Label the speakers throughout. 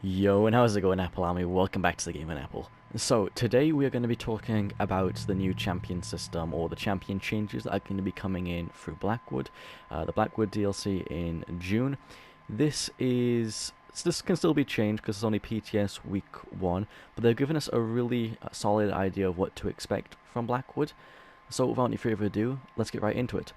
Speaker 1: Yo, and how's it going, Apple Army? Welcome back to the Game on Apple. So, today we are going to be talking about the new champion system, or the champion changes that are going to be coming in through Blackwood, the Blackwood DLC in June. This can still be changed because it's only PTS week 1, but they've given us a really solid idea of what to expect from Blackwood. So, without any further ado, let's get right into it.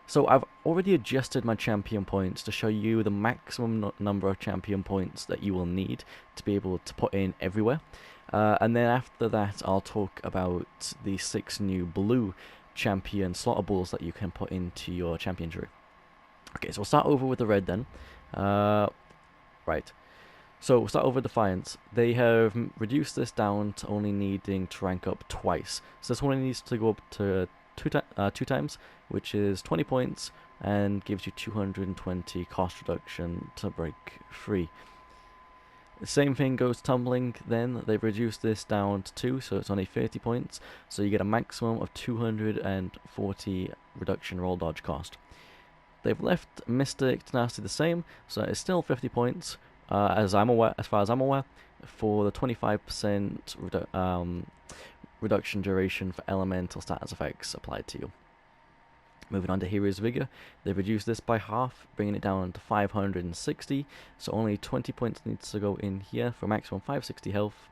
Speaker 1: So I've already adjusted my champion points to show you the maximum number of champion points that you will need to be able to put in everywhere. And then after that I'll talk about the 6 new blue champion slottables that you can put into your champion tree. Okay, so we'll start over with the red then. Right. So we'll start over with Defiance. They have reduced this down to only needing to rank up twice. So this one needs to go up to two times, which is 20 points and gives you 220 cost reduction to break free. The same thing goes tumbling then. They've reduced this down to 2, so it's only 30 points, so you get a maximum of 240 reduction roll dodge cost. They've left Mystic Tenacity the same, so it's still 50 points, as far as I'm aware, for the 25% reduction duration for elemental status effects applied to you. Moving on to Hero's Vigor, they've reduced this by half, bringing it down to 560, so only 20 points needs to go in here for a maximum 560 health.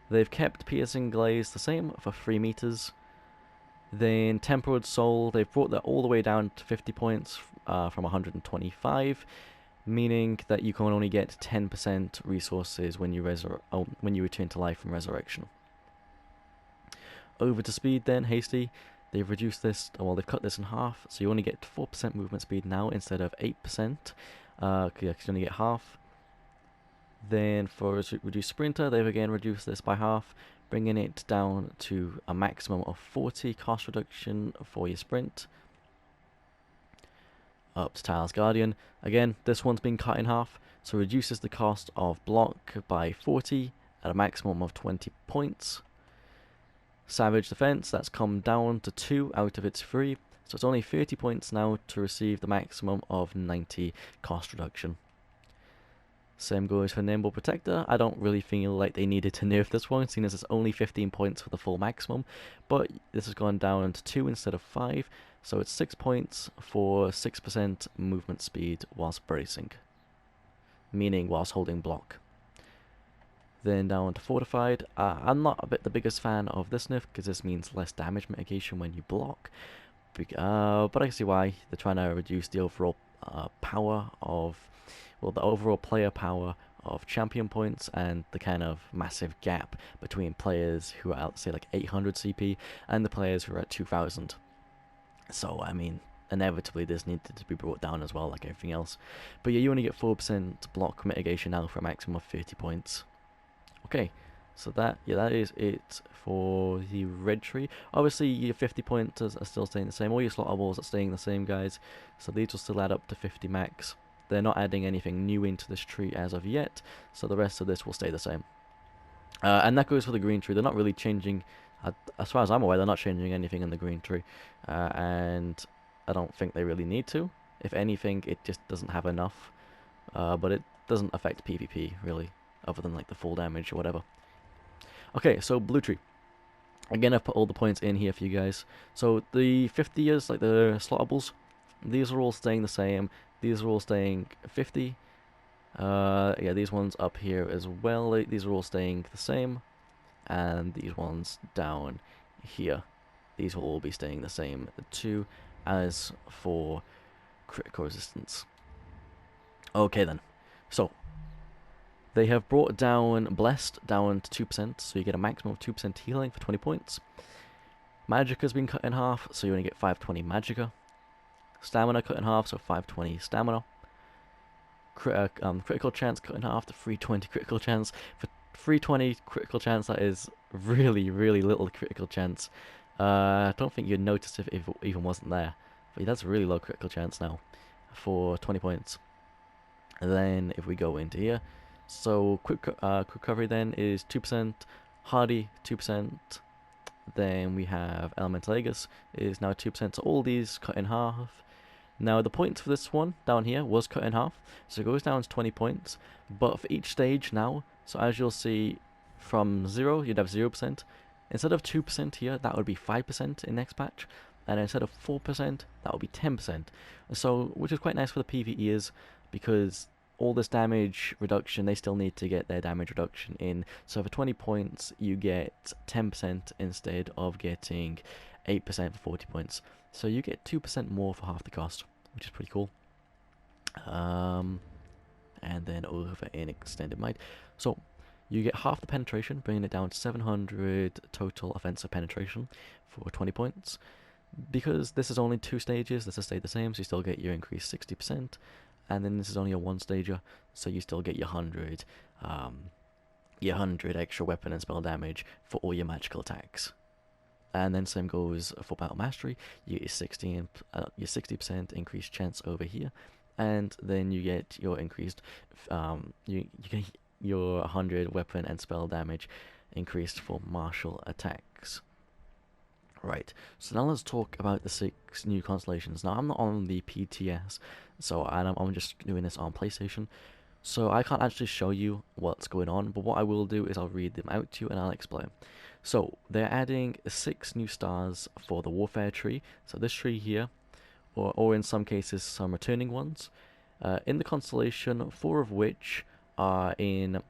Speaker 1: They've kept Piercing Glaze the same for 3 meters. Then Tempered Soul, they've brought that all the way down to 50 points from 125, meaning that you can only get 10% resources when you return to life from resurrection. Over to speed then, Hasty, they've reduced this, well they've cut this in half, so you only get 4% movement speed now instead of 8%, because you only get half. Then for reduced Sprinter, they've again reduced this by half, bringing it down to a maximum of 40 cost reduction for your sprint. Up to Tiles Guardian, again this one's been cut in half, so reduces the cost of block by 40 at a maximum of 20 points. Savage Defense, that's come down to 2 out of its 3, so it's only 30 points now to receive the maximum of 90 cost reduction. Same goes for Nimble Protector. I don't really feel like they needed to nerf this one, seeing as it's only 15 points for the full maximum, but this has gone down to 2 instead of 5, so it's 6 points for 6% movement speed whilst bracing, meaning whilst holding block. Then down to Fortified. I'm not the biggest fan of this nerf because this means less damage mitigation when you block, but I can see why. They're trying to reduce the overall the overall player power of champion points and the kind of massive gap between players who are at say like 800 CP and the players who are at 2000. So I mean, inevitably this needed to be brought down as well, like everything else. But yeah, you only get 4% block mitigation now for a maximum of 30 points. Okay, so that is it for the red tree. Obviously your 50 pointers are still staying the same, all your slottables are staying the same, guys, so these will still add up to 50 max. They're not adding anything new into this tree as of yet, so the rest of this will stay the same. And that goes for the green tree. They're not really changing, as far as I'm aware, they're not changing anything in the green tree, and I don't think they really need to. If anything, it just doesn't have enough, but it doesn't affect PvP really, other than like the full damage or whatever. Okay, so blue tree. Again, I've put all the points in here for you guys. So the 50 years, like the slottables, these are all staying the same. These are all staying 50. Yeah, these ones up here as well. These are all staying the same, and these ones down here, these will all be staying the same too. As for critical resistance. Okay then, so they have brought down Blessed down to 2%, so you get a maximum of 2% healing for 20 points. Magicka's been cut in half, so you only get 520 Magicka. Stamina cut in half, so 520 Stamina. Critical chance cut in half to 320 critical chance. For 320 critical chance, that is really, really little critical chance. I don't think you'd notice if it even wasn't there. But that's a really low critical chance now for 20 points. And then if we go into here, so quick recovery then is 2%, Hardy 2%, then we have Elemental Aegis is now 2%, so all these cut in half. Now the points for this one down here was cut in half, so it goes down to 20 points, but for each stage now, so as you'll see, from 0 you'd have 0%, instead of 2% here, that would be 5% in next patch, and instead of 4%, that would be 10%, so which is quite nice for the PvEers, because all this damage reduction, they still need to get their damage reduction in, so for 20 points you get 10% instead of getting 8% for 40 points. So you get 2% more for half the cost, which is pretty cool. And then over in Extended Might. So you get half the penetration, bringing it down to 700 total offensive penetration for 20 points. Because this is only 2 stages, this has stayed the same, so you still get your increased 60%. And then this is only a 1-stager, so you still get your 100 extra weapon and spell damage for all your magical attacks. And then same goes for Battle Mastery. You get your 60% increased chance over here, and then you get your increased you get your 100 weapon and spell damage increased for martial attacks. Right, so now let's talk about the 6 new constellations. Now I'm not on the PTS, so I'm just doing this on PlayStation, so I can't actually show you what's going on, but what I will do is I'll read them out to you and I'll explain. So they're adding 6 new stars for the warfare tree, so this tree here, or in some cases some returning ones, in the constellation, 4 of which are in,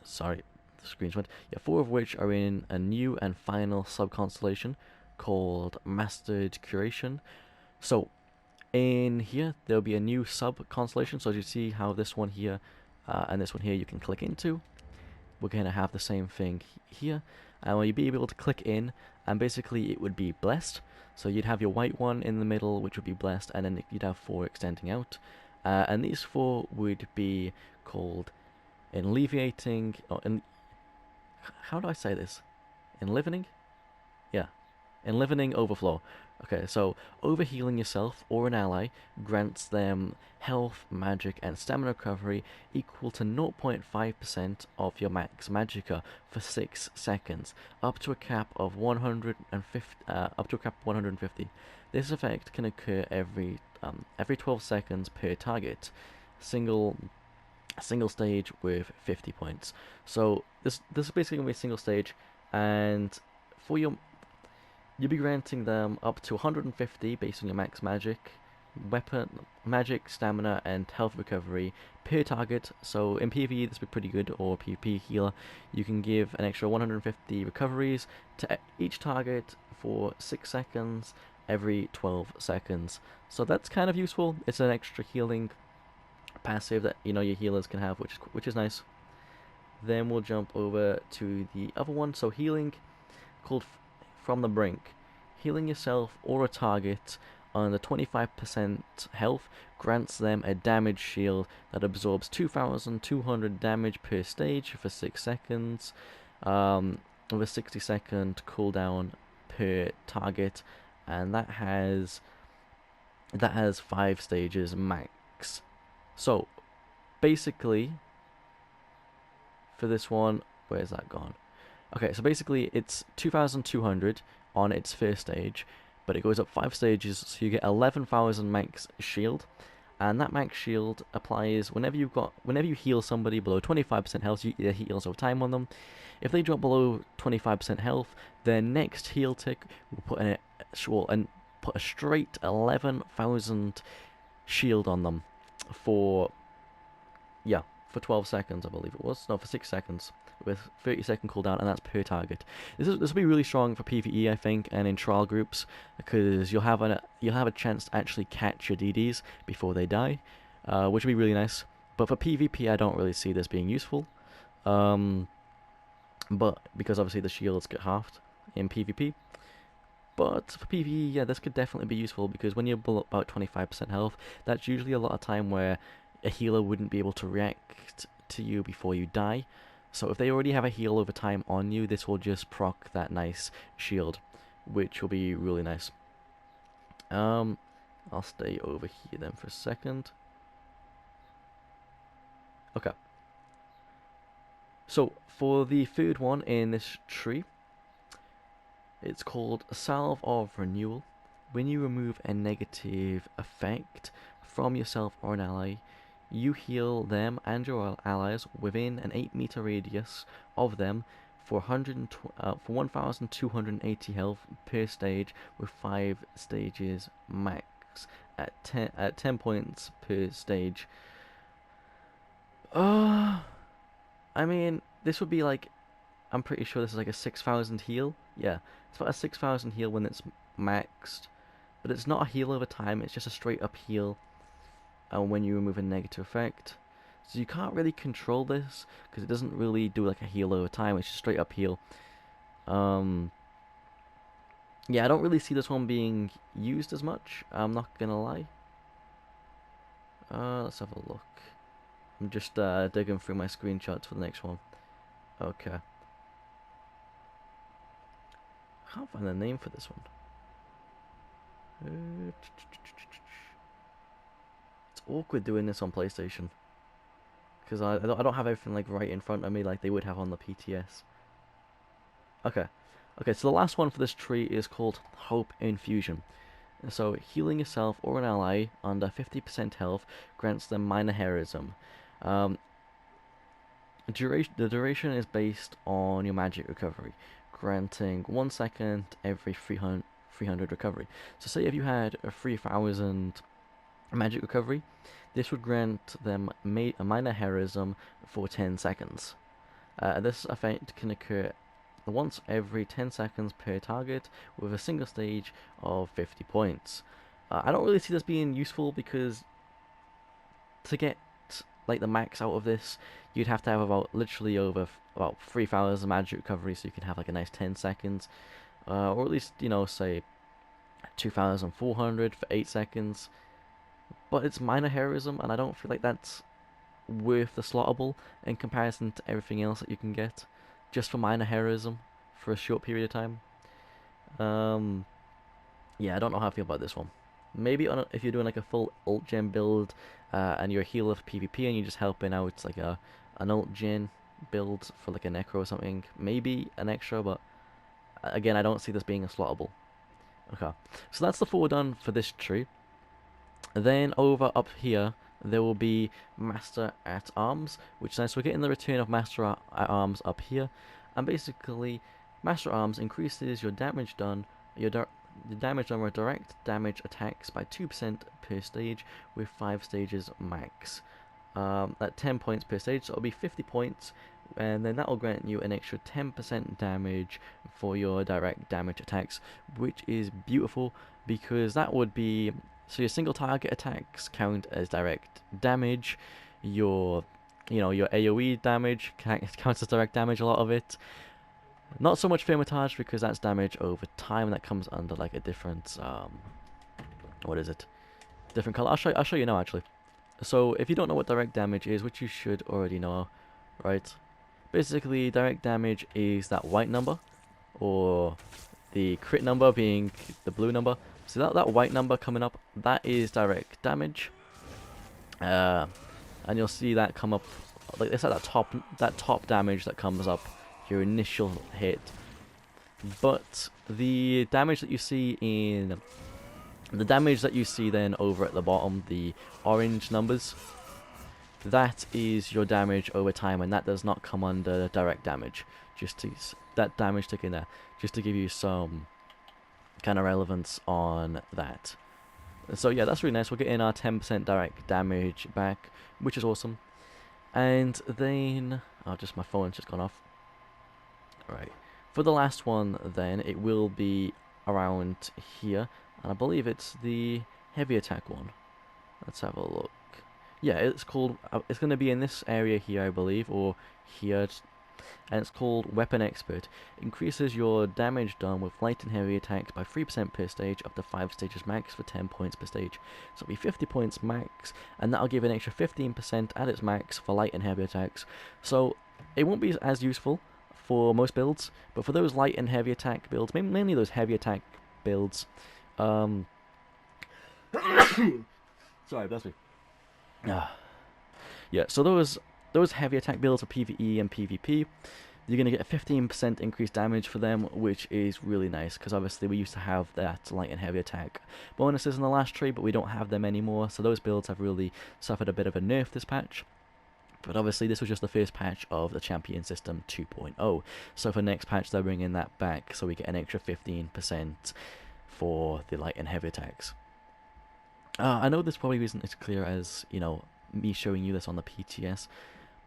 Speaker 1: sorry, the screen's went, yeah, 4 of which are in a new and final sub-constellation called Mastered Curation. So in here there'll be a new sub-constellation, so as you see how this one here and this one here you can click into, we're going to have the same thing here, and you'll be able to click in, and basically it would be blessed, so you'd have your white one in the middle which would be blessed, and then you'd have 4 extending out, and these 4 would be called Alleviating, how do I say this? Enlivening? Yeah. Enlivening Overflow. Okay, so overhealing yourself or an ally grants them health, magic, and stamina recovery equal to 0.5% of your max magicka for 6 seconds, up to a cap of 150. This effect can occur every 12 seconds per target. Single stage with 50 points. So this is basically gonna be a single stage, and for your you'll be granting them up to 150 based on your max magic, weapon, magic, stamina, and health recovery per target. So in PvE this would be pretty good, or PvP healer, you can give an extra 150 recoveries to each target for 6 seconds every 12 seconds. So that's kind of useful. It's an extra healing passive that your healers can have, which is nice. Then we'll jump over to the other one. So healing, called From the Brink. Healing yourself or a target on the 25% health grants them a damage shield that absorbs 2,200 damage per stage for 6 seconds, with a 60-second cooldown per target, and that has 5 stages max. So basically for this one, where's that gone? Okay, so basically it's 2,200 on its first stage, but it goes up 5 stages, so you get 11,000 max shield, and that max shield applies whenever you heal somebody below 25% health. You get heals over time on them. If they drop below 25% health, their next heal tick will put a straight 11,000 shield on them for 12 seconds, I believe it was. No, for 6 seconds with 30-second cooldown, and that's per target. This will be really strong for PvE, I think, and in trial groups, because you'll have a chance to actually catch your DDs before they die, which would be really nice. But for PvP, I don't really see this being useful, but because obviously the shields get halved in PvP. But for PvE, yeah, this could definitely be useful, because when you're below about 25% health, that's usually a lot of time where a healer wouldn't be able to react to you before you die. So if they already have a heal over time on you, this will just proc that nice shield, which will be really nice. I'll stay over here then for a second. Okay. So for the third one in this tree, it's called Salve of Renewal. when you remove a negative effect from yourself or an ally, you heal them and your allies within an 8-meter radius of them for 1,280 health per stage with 5 stages max at 10 points per stage. I mean, this would be like, I'm pretty sure this is like a 6,000 heal. Yeah, it's about a 6,000 heal when it's maxed, but it's not a heal over time, it's just a straight up heal when you remove a negative effect. So you can't really control this, because it doesn't really do like a heal over time, it's just straight up heal. Yeah, I don't really see this one being used as much, I'm not gonna lie. Let's have a look. I'm just digging through my screenshots for the next one. Okay. I can't find the name for this one. It's awkward doing this on PlayStation, because I don't have everything like right in front of me like they would have on the PTS. Okay, so the last one for this tree is called Hope Infusion. So healing yourself or an ally under 50% health grants them minor heroism. The duration is based on your magic recovery, granting 1 second every 300 recovery. So say if you had a 3,000 magic recovery, this would grant them a minor heroism for 10 seconds. This effect can occur once every 10 seconds per target with a single stage of 50 points. I don't really see this being useful, because to get like the max out of this, you'd have to have literally over about 3,000 magic recovery, so you can have like a nice 10 seconds, or at least, you know, say 2,400 for 8 seconds. But it's minor heroism, and I don't feel like that's worth the slottable in comparison to everything else that you can get just for minor heroism for a short period of time. Yeah, I don't know how I feel about this one. Maybe if you're doing like a full ult gen build, and you're a healer for PvP and you're just helping out like an ult gen build for like a necro or something, maybe an extra, but again, I don't see this being a slottable. Okay, so that's the 4 done for this tree. Then over up here, there will be Master at Arms, which is nice. We're getting the return of Master at Arms up here, and basically, Master at Arms increases your damage done, the damage done with direct damage attacks by 2% per stage, with 5 stages max. At 10 points per stage, so it'll be 50 points, and then that will grant you an extra 10% damage for your direct damage attacks, which is beautiful, because that would be, so your single target attacks count as direct damage, your AoE damage counts as direct damage, a lot of it. Not so much Firmitage, because that's damage over time, that comes under like a different, what is it? Different color. I'll show you now, actually. So if you don't know what direct damage is, which you should already know, right? Basically, direct damage is that white number, or the crit number being the blue number. So that white number coming up, that is direct damage. And you'll see that come up, like it's like that top damage that comes up, your initial hit. But the damage that you see then over at the bottom, the orange numbers, that is your damage over time, and that does not come under direct damage. Just to that damage tick in there, just to give you some kind of relevance on that. So yeah, that's really nice. We're getting our 10% direct damage back, which is awesome. And then, just my phone's just gone off. Alright, for the last one then, it will be around here, and I believe it's the heavy attack one. Let's have a look. Yeah, it's called, it's going to be in this area here, I believe, or here, and it's called Weapon Expert. It increases your damage done with light and heavy attacks by 3% per stage, up to 5 stages max for 10 points per stage. So it'll be 50 points max, and that'll give an extra 15% at its max for light and heavy attacks. So it won't be as useful for most builds, but for those light and heavy attack builds, mainly those heavy attack builds, sorry, bless me. Yeah, so those heavy attack builds for PvE and PvP, you're going to get a 15% increased damage for them, which is really nice, because obviously we used to have that light and heavy attack bonuses in the last tree, but we don't have them anymore, so those builds have really suffered a bit of a nerf this patch. But obviously this was just the first patch of the Champion System 2.0, so for next patch they're bringing that back, so we get an extra 15% for the light and heavy attacks. I know this probably isn't as clear as, you know, me showing you this on the PTS,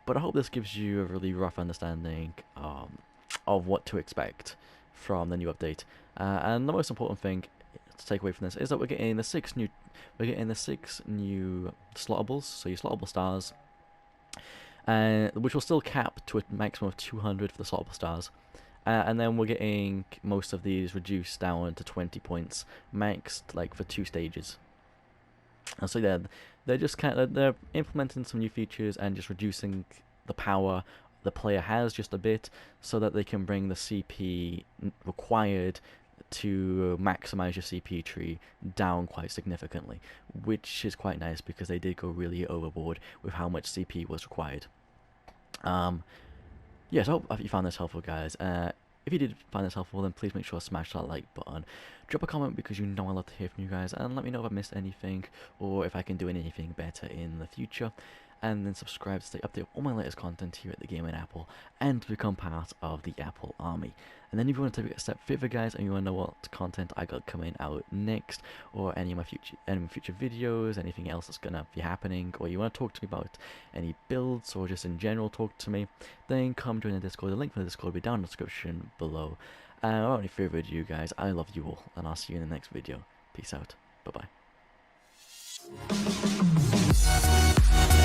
Speaker 1: but I hope this gives you a really rough understanding of what to expect from the new update. And the most important thing to take away from this is that we're getting the six new slottables, so your slottable stars, which will still cap to a maximum of 200 for the slottable stars. And then we're getting most of these reduced down to 20 points maxed, like for 2 stages. And so yeah, they're just they're implementing some new features and just reducing the power the player has just a bit, so that they can bring the CP required to maximize your CP tree down quite significantly, which is quite nice because they did go really overboard with how much CP was required. Yeah, so I hope you found this helpful, guys. If you did find this helpful, then please make sure to smash that like button. Drop a comment because you know I love to hear from you guys, and let me know if I missed anything or if I can do anything better in the future. And then subscribe to stay updated with all my latest content here at the Game and Apple, and to become part of the Apple Army. And then if you want to take it a step further, guys, and you want to know what content I got coming out next, or any of my future videos, anything else that's gonna be happening, or you want to talk to me about any builds, or just in general talk to me, then come join the Discord. The link for the Discord will be down in the description below. Without any further ado, guys, I love you all, and I'll see you in the next video. Peace out. Bye bye.